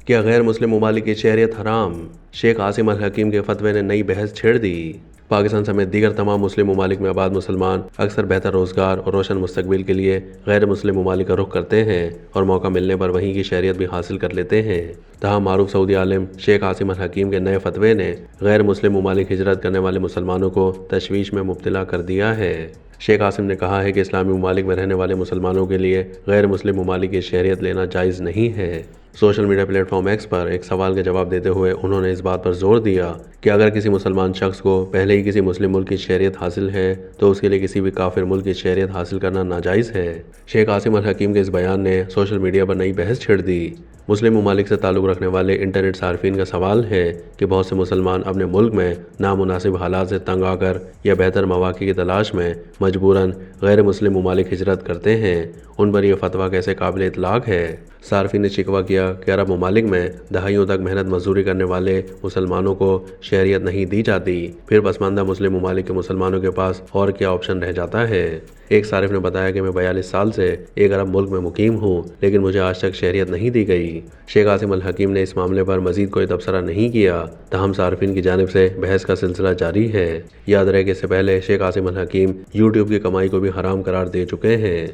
کیا غیر مسلم ممالک کی شہریت حرام؟ شیخ عاصم الحکیم کے فتوے نے نئی بحث چھیڑ دی۔ پاکستان سمیت دیگر تمام مسلم ممالک میں آباد مسلمان اکثر بہتر روزگار اور روشن مستقبل کے لیے غیر مسلم ممالک کا رخ کرتے ہیں اور موقع ملنے پر وہیں کی شہریت بھی حاصل کر لیتے ہیں۔ تاہم معروف سعودی عالم شیخ عاصم الحکیم کے نئے فتوے نے غیر مسلم ممالک ہجرت کرنے والے مسلمانوں کو تشویش میں مبتلا کر دیا ہے۔ شیخ عاصم نے کہا ہے کہ اسلامی ممالک میں رہنے والے مسلمانوں کے لیے غیر مسلم ممالک کی شہریت لینا جائز نہیں ہے۔ Social media platform X پر ایک سوال کا جواب دیتے ہوئے انہوں نے اس بات پر زور دیا کہ اگر کسی مسلمان شخص کو پہلے ہی کسی مسلم ملک کی شہریت حاصل ہے تو اس کے لیے کسی بھی کافر ملک کی شہریت حاصل کرنا ناجائز ہے۔ شیخ عاصم الحکیم کے اس بیان نے سوشل میڈیا پر نئی بحث چھیڑ دی۔ مسلم ممالک سے تعلق رکھنے والے انٹرنیٹ صارفین کا سوال ہے کہ بہت سے مسلمان اپنے ملک میں نامناسب حالات سے تنگ آ کر یا بہتر مواقع کی تلاش میں مجبوراً غیر مسلم ممالک ہجرت کرتے ہیں، ان پر یہ فتویٰ کیسے قابل اطلاق ہے؟ صارفین نے شکوہ کیا کہ عرب ممالک میں دہائیوں تک محنت مزدوری کرنے والے مسلمانوں کو شہریت نہیں دی جاتی، پھر پسماندہ مسلم ممالک کے مسلمانوں کے پاس اور کیا آپشن رہ جاتا ہے؟ ایک صارف نے بتایا کہ میں 42 سال سے ایک عرب ملک میں مقیم ہوں لیکن مجھے آج تک شہریت نہیں دی گئی۔ شیخ عاصم الحکیم نے اس معاملے پر مزید کوئی تبصرہ نہیں کیا، تاہم صارفین کی جانب سے بحث کا سلسلہ جاری ہے۔ یاد رہے کہ اس سے پہلے شیخ عاصم الحکیم یوٹیوب کی کمائی کو بھی حرام قرار دے چکے ہیں۔